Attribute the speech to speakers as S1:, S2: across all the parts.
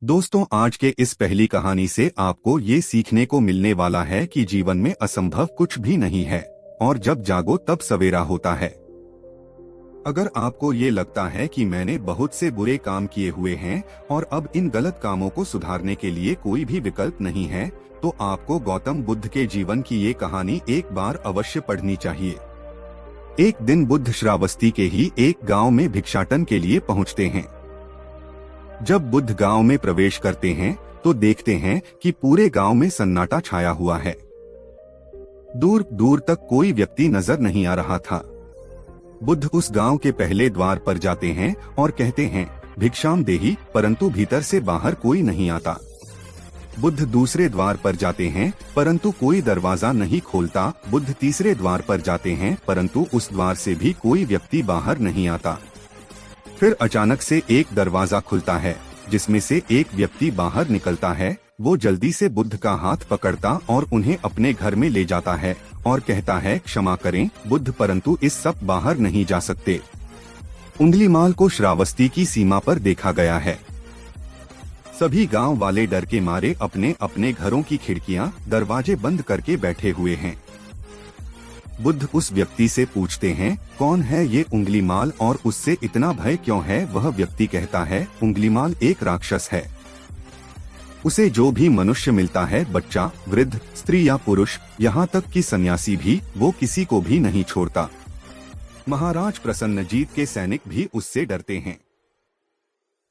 S1: दोस्तों, आज के इस पहली कहानी से आपको ये सीखने को मिलने वाला है कि जीवन में असंभव कुछ भी नहीं है और जब जागो तब सवेरा होता है। अगर आपको ये लगता है कि मैंने बहुत से बुरे काम किए हुए हैं और अब इन गलत कामों को सुधारने के लिए कोई भी विकल्प नहीं है, तो आपको गौतम बुद्ध के जीवन की ये कहानी एक बार अवश्य पढ़नी चाहिए। एक दिन बुद्ध श्रावस्ती के ही एक गांव में भिक्षाटन के लिए पहुंचते हैं। जब बुद्ध गांव में प्रवेश करते हैं तो देखते हैं कि पूरे गांव में सन्नाटा छाया हुआ है। दूर दूर तक कोई व्यक्ति नजर नहीं आ रहा था। बुद्ध उस गांव के पहले द्वार पर जाते हैं और कहते हैं, भिक्षाम देहि, परंतु भीतर से बाहर कोई नहीं आता। बुद्ध दूसरे द्वार पर जाते हैं परंतु कोई दरवाजा नहीं खोलता। बुद्ध तीसरे द्वार पर जाते हैं परंतु उस द्वार से भी कोई व्यक्ति बाहर नहीं आता। फिर अचानक से एक दरवाजा खुलता है जिसमें से एक व्यक्ति बाहर निकलता है। वो जल्दी से बुद्ध का हाथ पकड़ता और उन्हें अपने घर में ले जाता है और कहता है, क्षमा करें बुद्ध, परंतु इस सब बाहर नहीं जा सकते। उंगलीमाल को श्रावस्ती की सीमा पर देखा गया है। सभी गांव वाले डर के मारे अपने अपने घरों की खिड़कियां, दरवाजे बंद करके बैठे हुए हैं। बुद्ध उस व्यक्ति से पूछते हैं, कौन है ये उंगलीमाल और उससे इतना भय क्यों है? वह व्यक्ति कहता है, उंगलीमाल एक राक्षस है। उसे जो भी मनुष्य मिलता है, बच्चा, वृद्ध, स्त्री या पुरुष, यहाँ तक कि सन्यासी भी, वो किसी को भी नहीं छोड़ता। महाराज प्रसन्नजीत के सैनिक भी उससे डरते हैं।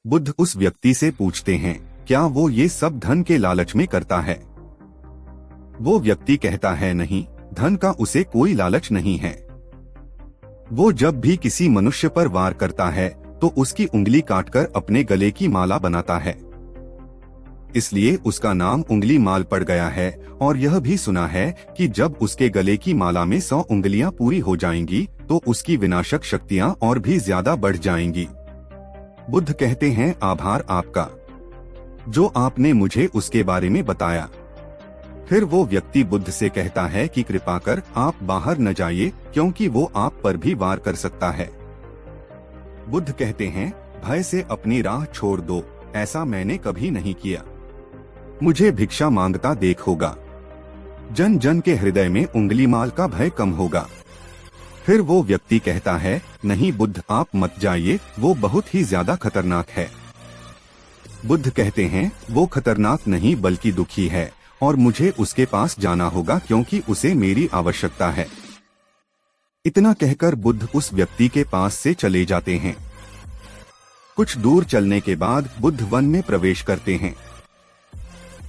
S1: बुद्ध उस व्यक्ति से पूछते हैं, क्या वो ये सब धन के लालच में करता है? वो व्यक्ति कहता है, नहीं, धन का उसे कोई लालच नहीं है। वो जब भी किसी मनुष्य पर वार करता है तो उसकी उंगली काटकर अपने गले की माला बनाता है। इसलिए उसका नाम उंगलीमाल पड़ गया है। और यह भी सुना है कि जब उसके गले की माला में 100 उंगलियां पूरी हो जाएंगी तो उसकी विनाशक शक्तियां और भी ज्यादा बढ़ जाएंगी। बुद्ध कहते हैं, आभार आपका, जो आपने मुझे उसके बारे में बताया। फिर वो व्यक्ति बुद्ध से कहता है कि कृपा कर आप बाहर न जाइए, क्योंकि वो आप पर भी वार कर सकता है। बुद्ध कहते हैं, भय से अपनी राह छोड़ दो, ऐसा मैंने कभी नहीं किया। मुझे भिक्षा मांगता देख होगा। जन जन के हृदय में उंगलीमाल का भय कम होगा। फिर वो व्यक्ति कहता है, नहीं बुद्ध, आप मत जाइए, वो बहुत ही ज्यादा खतरनाक है। बुद्ध कहते हैं, वो खतरनाक नहीं बल्कि दुखी है और मुझे उसके पास जाना होगा क्योंकि उसे मेरी आवश्यकता है। इतना कहकर बुद्ध उस व्यक्ति के पास से चले जाते हैं। कुछ दूर चलने के बाद बुद्ध वन में प्रवेश करते हैं।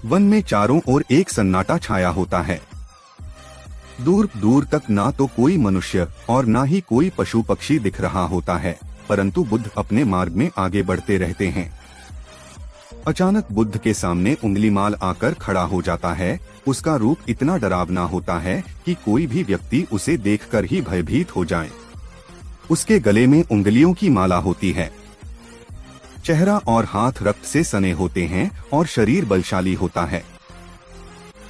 S1: वन में चारों ओर एक सन्नाटा छाया होता है। दूर दूर तक ना तो कोई मनुष्य और ना ही कोई पशु पक्षी दिख रहा होता है, परंतु बुद्ध अपने मार्ग में आगे बढ़ते रहते हैं। अचानक बुद्ध के सामने उंगलीमाल आकर खड़ा हो जाता है। उसका रूप इतना डरावना होता है कि कोई भी व्यक्ति उसे देखकर ही भयभीत हो जाए। उसके गले में उंगलियों की माला होती है। चेहरा और हाथ रक्त से सने होते हैं और शरीर बलशाली होता है।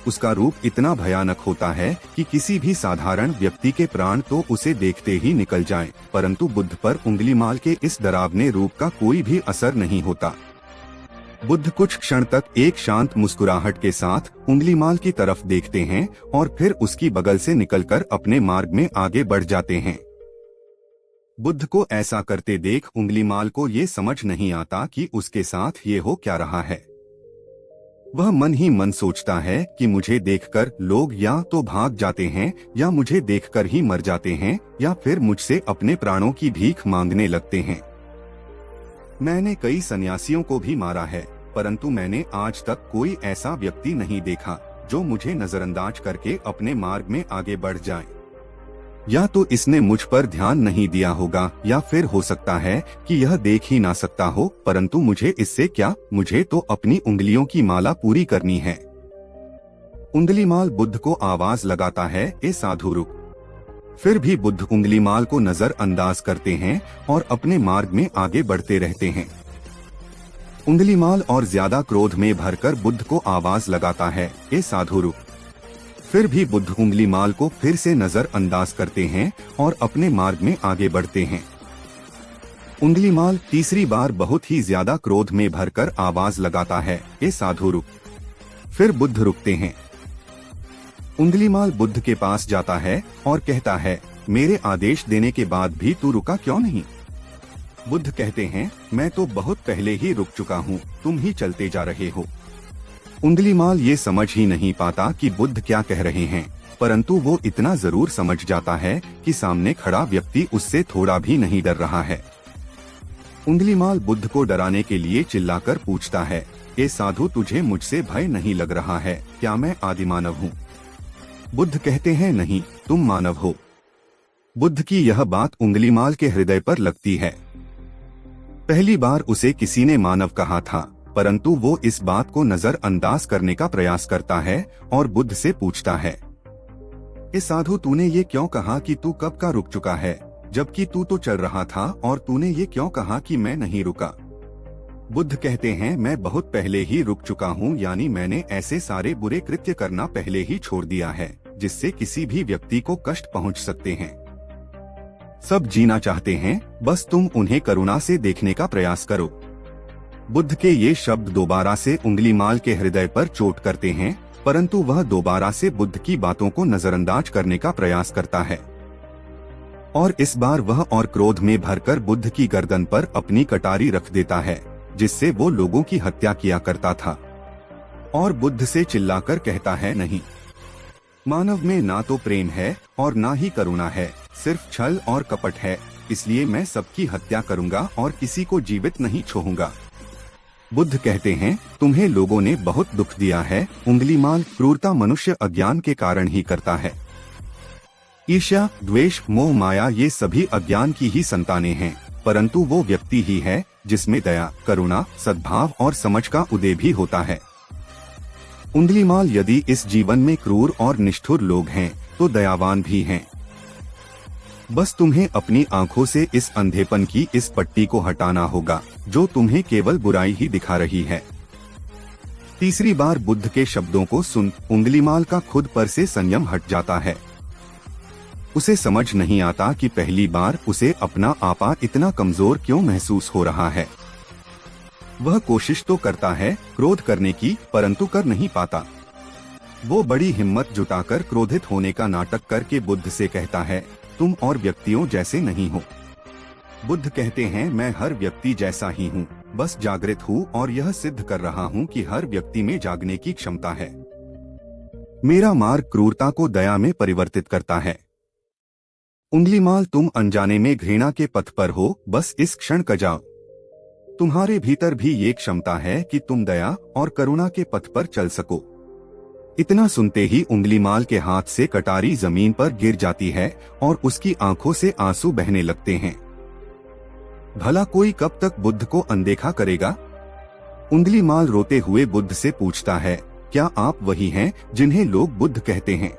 S1: उसका रूप इतना भयानक होता है कि किसी भी साधारण व्यक्ति के प्राण तो उसे देखते ही निकल जाएं, परंतु बुद्ध पर उंगलीमाल के इस डरावने रूप का कोई भी असर नहीं होता। बुद्ध कुछ क्षण तक एक शांत मुस्कुराहट के साथ उंगलीमाल की तरफ देखते हैं और फिर उसकी बगल से निकलकर अपने मार्ग में आगे बढ़ जाते हैं। बुद्ध को ऐसा करते देख उंगलीमाल को ये समझ नहीं आता कि उसके साथ ये हो क्या रहा है। वह मन ही मन सोचता है कि मुझे देखकर लोग या तो भाग जाते हैं या मुझे देखकर ही मर जाते हैं या फिर मुझसे अपने प्राणों की भीख मांगने लगते हैं। मैंने कई सन्यासियों को भी मारा है, परंतु मैंने आज तक कोई ऐसा व्यक्ति नहीं देखा जो मुझे नजरअंदाज करके अपने मार्ग में आगे बढ़ जाए। या तो इसने मुझ पर ध्यान नहीं दिया होगा या फिर हो सकता है कि यह देख ही ना सकता हो, परंतु मुझे इससे क्या, मुझे तो अपनी उंगलियों की माला पूरी करनी है। उंगलीमाल बुद्ध को आवाज लगाता है, ए साधु रुक। फिर भी बुद्ध उंगलीमाल को नजरअंदाज करते हैं और अपने मार्ग में आगे बढ़ते रहते हैं। उंगलीमाल और ज्यादा क्रोध में भरकर बुद्ध को आवाज लगाता है, ए साधु रुक। फिर भी बुद्ध उंगलीमाल को फिर से नजरअंदाज करते हैं और अपने मार्ग में आगे बढ़ते हैं। उंगलीमाल तीसरी बार बहुत ही ज्यादा क्रोध में भरकर आवाज लगाता है, ए साधु रुक। फिर बुद्ध रुकते हैं। उंगलीमाल बुद्ध के पास जाता है और कहता है, मेरे आदेश देने के बाद भी तू रुका क्यों नहीं? बुद्ध कहते हैं, मैं तो बहुत पहले ही रुक चुका हूँ, तुम ही चलते जा रहे हो। उंगलीमाल ये समझ ही नहीं पाता कि बुद्ध क्या कह रहे हैं, परंतु वो इतना जरूर समझ जाता है कि सामने खड़ा व्यक्ति उससे थोड़ा भी नहीं डर रहा है। उंगलीमाल बुद्ध को डराने के लिए चिल्लाकर पूछता है, ए साधु, तुझे मुझसे भय नहीं लग रहा है? क्या मैं आदि मानव हूँ? बुद्ध कहते हैं, नहीं, तुम मानव हो। बुद्ध की यह बात उंगलीमाल के हृदय पर लगती है। पहली बार उसे किसी ने मानव कहा था, परंतु वो इस बात को नजरअंदाज करने का प्रयास करता है और बुद्ध से पूछता है, ए साधु, तूने ये क्यों कहा कि तू कब का रुक चुका है, जबकि तू तो चल रहा था, और तूने ये क्यों कहा कि मैं नहीं रुका? बुद्ध कहते हैं, मैं बहुत पहले ही रुक चुका हूँ, यानी मैंने ऐसे सारे बुरे कृत्य करना पहले ही छोड़ दिया है जिससे किसी भी व्यक्ति को कष्ट पहुँच सकते हैं। सब जीना चाहते हैं, बस तुम उन्हें करुणा से देखने का प्रयास करो। बुद्ध के ये शब्द दोबारा से उंगलीमाल के हृदय पर चोट करते हैं, परंतु वह दोबारा से बुद्ध की बातों को नजरअंदाज करने का प्रयास करता है और इस बार वह और क्रोध में भरकर बुद्ध की गर्दन पर अपनी कटारी रख देता है, जिससे वो लोगों की हत्या किया करता था, और बुद्ध से चिल्लाकर कहता है, नहीं, मानव में ना तो प्रेम है और ना ही करुणा है, सिर्फ छल और कपट है, इसलिए मैं सबकी हत्या करूंगा और किसी को जीवित नहीं छोड़ूंगा। बुद्ध कहते हैं, तुम्हें लोगों ने बहुत दुख दिया है। उंगलीमाल, क्रूरता मनुष्य अज्ञान के कारण ही करता है। ईर्ष्या, द्वेष, मोह, माया, ये सभी अज्ञान की ही संतानें हैं, परंतु वो व्यक्ति ही है जिसमें दया, करुणा, सद्भाव और समझ का उदय भी होता है। उंगलीमाल, यदि इस जीवन में क्रूर और निष्ठुर लोग हैं तो दयावान भी हैं। बस तुम्हें अपनी आंखों से इस अंधेपन की इस पट्टी को हटाना होगा जो तुम्हें केवल बुराई ही दिखा रही है। तीसरी बार बुद्ध के शब्दों को सुन उंगलीमाल का खुद पर से संयम हट जाता है। उसे समझ नहीं आता कि पहली बार उसे अपना आपा इतना कमजोर क्यों महसूस हो रहा है। वह कोशिश तो करता है क्रोध करने की, परंतु कर नहीं पाता। वो बड़ी हिम्मत जुटाकर क्रोधित होने का नाटक करके बुद्ध से कहता है, तुम और व्यक्तियों जैसे नहीं हो। बुद्ध कहते हैं, मैं हर व्यक्ति जैसा ही हूँ, बस जागृत हूँ और यह सिद्ध कर रहा हूँ कि हर व्यक्ति में जागने की क्षमता है। मेरा मार्ग क्रूरता को दया में परिवर्तित करता है। उंगलीमाल, तुम अनजाने में घृणा के पथ पर हो, बस इस क्षण का जाओ। तुम्हारे भीतर भी ये क्षमता है कि तुम दया और करुणा के पथ पर चल सको। इतना सुनते ही उंगलीमाल के हाथ से कटारी जमीन पर गिर जाती है और उसकी आंखों से आंसू बहने लगते हैं। भला कोई कब तक बुद्ध को अनदेखा करेगा? उंगलीमाल रोते हुए बुद्ध से पूछता है, क्या आप वही हैं जिन्हें लोग बुद्ध कहते हैं,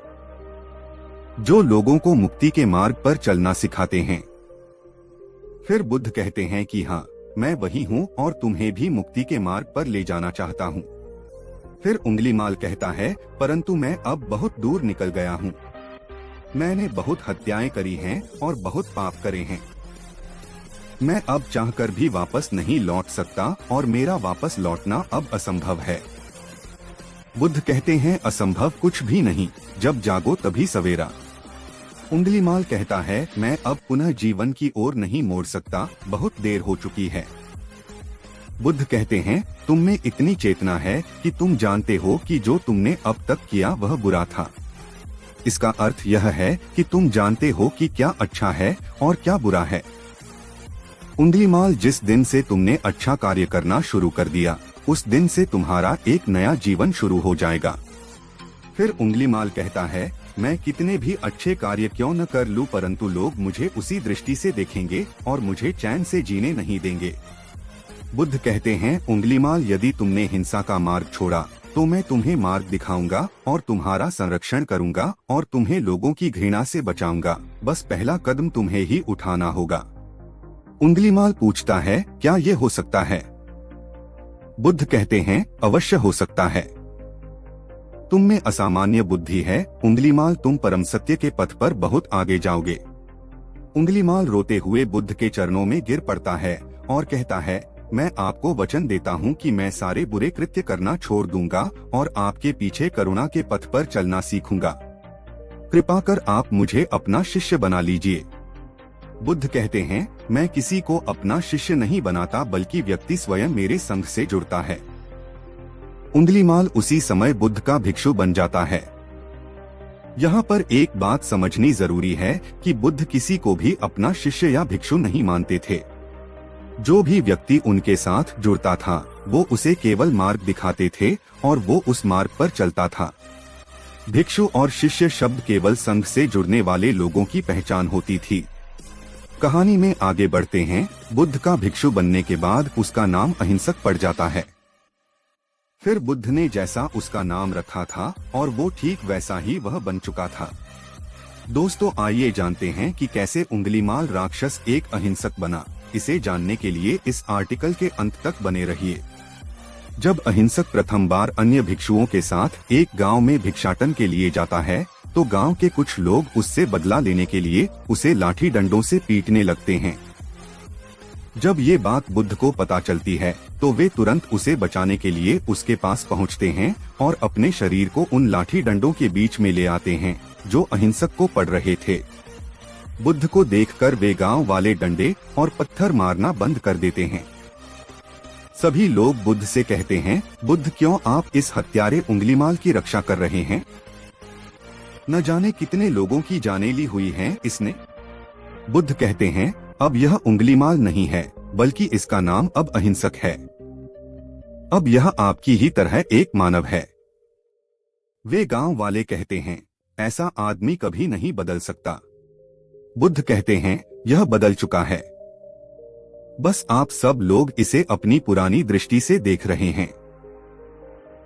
S1: जो लोगों को मुक्ति के मार्ग पर चलना सिखाते हैं? फिर बुद्ध कहते हैं कि हाँ, मैं वही हूँ और तुम्हें भी मुक्ति के मार्ग पर ले जाना चाहता हूँ। फिर उंगलीमाल कहता है, परंतु मैं अब बहुत दूर निकल गया हूँ। मैंने बहुत हत्याएं करी हैं और बहुत पाप करे हैं। मैं अब चाहकर भी वापस नहीं लौट सकता और मेरा वापस लौटना अब असंभव है। बुद्ध कहते हैं, असंभव कुछ भी नहीं, जब जागो तभी सवेरा। उंगलीमाल कहता है, मैं अब पुनः जीवन की ओर नहीं मोड़ सकता, बहुत देर हो चुकी है। बुद्ध कहते हैं, तुम में इतनी चेतना है कि तुम जानते हो कि जो तुमने अब तक किया वह बुरा था। इसका अर्थ यह है कि तुम जानते हो कि क्या अच्छा है और क्या बुरा है। उंगलीमाल, जिस दिन से तुमने अच्छा कार्य करना शुरू कर दिया, उस दिन से तुम्हारा एक नया जीवन शुरू हो जाएगा। फिर उंगलीमाल कहता है, मैं कितने भी अच्छे कार्य क्यों न कर लूं, परंतु लोग मुझे उसी दृष्टि से देखेंगे और मुझे चैन से जीने नहीं देंगे। बुद्ध कहते हैं, उंगलीमाल, यदि तुमने हिंसा का मार्ग छोड़ा तो मैं तुम्हें मार्ग दिखाऊंगा और तुम्हारा संरक्षण करूंगा और तुम्हें लोगों की घृणा से बचाऊंगा। बस पहला कदम तुम्हें ही उठाना होगा। उंगलीमाल पूछता है, क्या ये हो सकता है? बुद्ध कहते हैं, अवश्य हो सकता है। तुम में असामान्य बुद्धि है उंगलीमाल, तुम परम सत्य के पथ पर बहुत आगे जाओगे। उंगलीमाल रोते हुए बुद्ध के चरणों में गिर पड़ता है और कहता है, मैं आपको वचन देता हूँ कि मैं सारे बुरे कृत्य करना छोड़ दूंगा और आपके पीछे करुणा के पथ पर चलना सीखूंगा। कृपा कर आप मुझे अपना शिष्य बना लीजिए। बुद्ध कहते हैं, मैं किसी को अपना शिष्य नहीं बनाता, बल्कि व्यक्ति स्वयं मेरे संग से जुड़ता है। उंगलीमाल उसी समय बुद्ध का भिक्षु बन जाता है। यहाँ पर एक बात समझनी जरूरी है कि बुद्ध किसी को भी अपना शिष्य या भिक्षु नहीं मानते थे। जो भी व्यक्ति उनके साथ जुड़ता था वो उसे केवल मार्ग दिखाते थे और वो उस मार्ग पर चलता था। भिक्षु और शिष्य शब्द केवल संघ से जुड़ने वाले लोगों की पहचान होती थी। कहानी में आगे बढ़ते हैं। बुद्ध का भिक्षु बनने के बाद उसका नाम अहिंसक पड़ जाता है। फिर बुद्ध ने जैसा उसका नाम रखा था और वो ठीक वैसा ही वह बन चुका था। दोस्तों, आइए जानते हैं कि कैसे उंगलीमाल राक्षस एक अहिंसक बना। इसे जानने के लिए इस आर्टिकल के अंत तक बने रहिए। जब अहिंसक प्रथम बार अन्य भिक्षुओं के साथ एक गांव में भिक्षाटन के लिए जाता है तो गांव के कुछ लोग उससे बदला लेने के लिए उसे लाठी डंडों से पीटने लगते हैं। जब ये बात बुद्ध को पता चलती है तो वे तुरंत उसे बचाने के लिए उसके पास पहुंचते हैं और अपने शरीर को उन लाठी डंडों के बीच में ले आते हैं जो अहिंसक को पड़ रहे थे। बुद्ध को देखकर वे गांव वाले डंडे और पत्थर मारना बंद कर देते हैं। सभी लोग बुद्ध से कहते हैं, बुद्ध, क्यों आप इस हत्यारे उंगलीमाल की रक्षा कर रहे हैं? न जाने कितने लोगों की जाने ली हुई है इसने। बुद्ध कहते हैं, अब यह उंगलीमाल नहीं है, बल्कि इसका नाम अब अहिंसक है। अब यह आपकी ही तरह एक मानव है। वे गांव वाले कहते हैं, ऐसा आदमी कभी नहीं बदल सकता। बुद्ध कहते हैं, यह बदल चुका है। बस आप सब लोग इसे अपनी पुरानी दृष्टि से देख रहे हैं।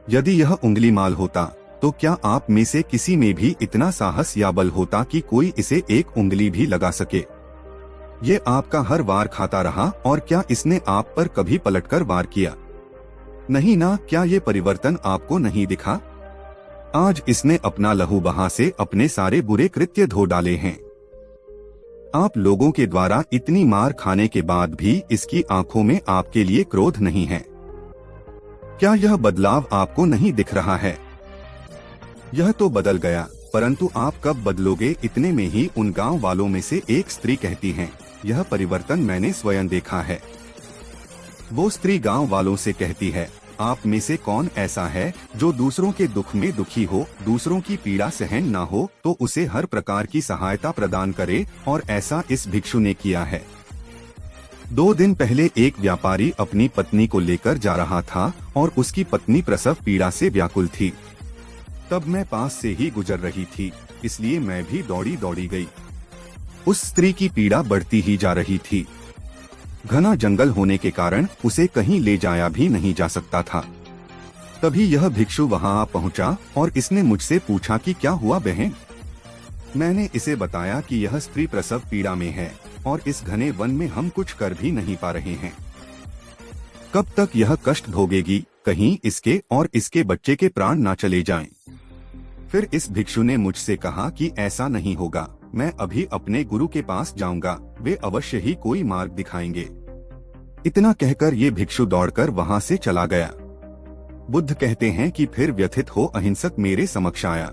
S1: यदि यह उंगलीमाल होता तो क्या आप में से किसी में भी इतना साहस या बल होता कि कोई इसे एक उंगली भी लगा सके? ये आपका हर वार खाता रहा और क्या इसने आप पर कभी पलटकर वार किया? नहीं ना। क्या ये परिवर्तन आपको नहीं दिखा? आज इसने अपना लहू बहा से अपने सारे बुरे कृत्य धो डाले हैं। आप लोगों के द्वारा इतनी मार खाने के बाद भी इसकी आंखों में आपके लिए क्रोध नहीं है। क्या यह बदलाव आपको नहीं दिख रहा है? यह तो बदल गया, परंतु आप कब बदलोगे? इतने में ही उन गांव वालों में से एक स्त्री कहती है, यह परिवर्तन मैंने स्वयं देखा है। वो स्त्री गांव वालों से कहती है, आप में से कौन ऐसा है जो दूसरों के दुख में दुखी हो, दूसरों की पीड़ा सहन ना हो तो उसे हर प्रकार की सहायता प्रदान करे, और ऐसा इस भिक्षु ने किया है। 2 दिन पहले एक व्यापारी अपनी पत्नी को लेकर जा रहा था और उसकी पत्नी प्रसव पीड़ा से व्याकुल थी। तब मैं पास से ही गुजर रही थी, इसलिए मैं भी दौड़ी दौड़ी गई। उस स्त्री की पीड़ा बढ़ती ही जा रही थी। घना जंगल होने के कारण उसे कहीं ले जाया भी नहीं जा सकता था। तभी यह भिक्षु वहां आ पहुंचा और इसने मुझसे पूछा कि क्या हुआ बहन? मैंने इसे बताया कि यह स्त्री प्रसव पीड़ा में है और इस घने वन में हम कुछ कर भी नहीं पा रहे हैं। कब तक यह कष्ट भोगेगी? कहीं इसके और इसके बच्चे के प्राण ना चले जाएं। फिर इस भिक्षु ने मुझसे कहा कि ऐसा नहीं होगा, मैं अभी अपने गुरु के पास जाऊंगा, वे अवश्य ही कोई मार्ग दिखाएंगे। इतना कहकर ये भिक्षु दौड़कर वहां से चला गया। बुद्ध कहते हैं कि फिर व्यथित हो अहिंसक मेरे समक्ष आया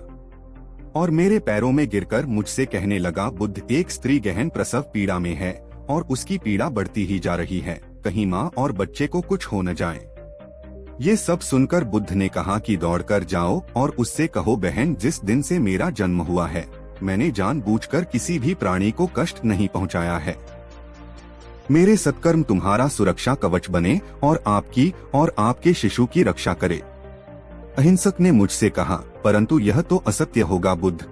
S1: और मेरे पैरों में गिरकर मुझसे कहने लगा, बुद्ध, एक स्त्री गहन प्रसव पीड़ा में है और उसकी पीड़ा बढ़ती ही जा रही है, कहीं माँ और बच्चे को कुछ हो न जाए। ये सब सुनकर बुद्ध ने कहा कि दौड़कर जाओ और उससे कहो, बहन, जिस दिन से मेरा जन्म हुआ है मैंने जानबूझकर किसी भी प्राणी को कष्ट नहीं पहुंचाया है। मेरे सत्कर्म तुम्हारा सुरक्षा कवच बने और आपकी और आपके शिशु की रक्षा करे। अहिंसक ने मुझसे कहा, परंतु यह तो असत्य होगा बुद्ध।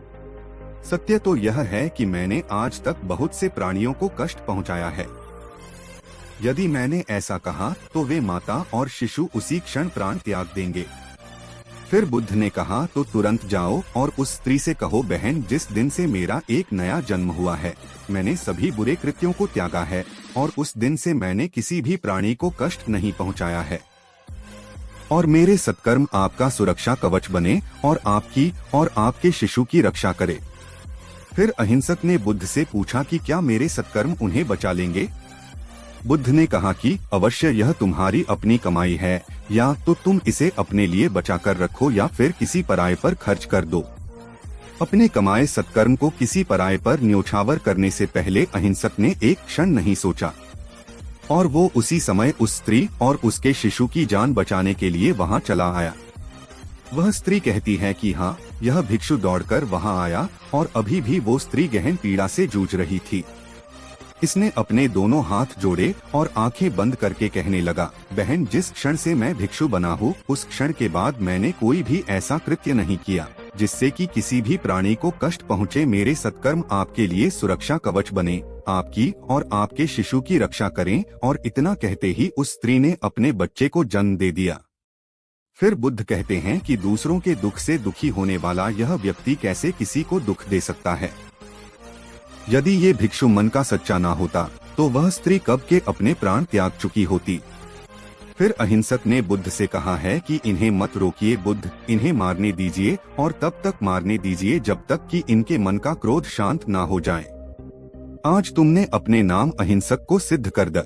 S1: सत्य तो यह है कि मैंने आज तक बहुत से प्राणियों को कष्ट पहुंचाया है। यदि मैंने ऐसा कहा तो वे माता और शिशु उसी क्षण प्राण त्याग देंगे। फिर बुद्ध ने कहा, तो तुरंत जाओ और उस स्त्री से कहो, बहन, जिस दिन से मेरा एक नया जन्म हुआ है मैंने सभी बुरे कृत्यों को त्यागा है और उस दिन से मैंने किसी भी प्राणी को कष्ट नहीं पहुंचाया है। और मेरे सत्कर्म आपका सुरक्षा कवच बने और आपकी और आपके शिशु की रक्षा करे। फिर अहिंसक ने बुद्ध से पूछा कि क्या मेरे सत्कर्म उन्हें बचा लेंगे। बुद्ध ने कहा कि अवश्य, यह तुम्हारी अपनी कमाई है, या तो तुम इसे अपने लिए बचा कर रखो या फिर किसी पराये पर खर्च कर दो। अपने कमाए सत्कर्म को किसी पराये पर न्योछावर करने से पहले अहिंसक ने एक क्षण नहीं सोचा और वो उसी समय उस स्त्री और उसके शिशु की जान बचाने के लिए वहां चला आया। वह स्त्री कहती है कि हाँ, यह भिक्षु दौड़कर वहां आया और अभी भी वो स्त्री गहन पीड़ा से जूझ रही थी। इसने अपने दोनों हाथ जोड़े और आंखें बंद करके कहने लगा, बहन, जिस क्षण से मैं भिक्षु बना हूँ उस क्षण के बाद मैंने कोई भी ऐसा कृत्य नहीं किया जिससे कि किसी भी प्राणी को कष्ट पहुँचे। मेरे सत्कर्म आपके लिए सुरक्षा कवच बने, आपकी और आपके शिशु की रक्षा करें। और इतना कहते ही उस स्त्री ने अपने बच्चे को जन्म दे दिया। फिर बुद्ध कहते हैं कि दूसरों के दुख से दुखी होने वाला यह व्यक्ति कैसे किसी को दुख दे सकता है। यदि ये भिक्षु मन का सच्चा ना होता तो वह स्त्री कब के अपने प्राण त्याग चुकी होती। फिर अहिंसक ने बुद्ध से कहा है कि इन्हें मत रोकिए बुद्ध, इन्हें मारने दीजिए और तब तक मारने दीजिए जब तक कि इनके मन का क्रोध शांत ना हो जाए। आज तुमने अपने नाम अहिंसक को सिद्ध कर दिया।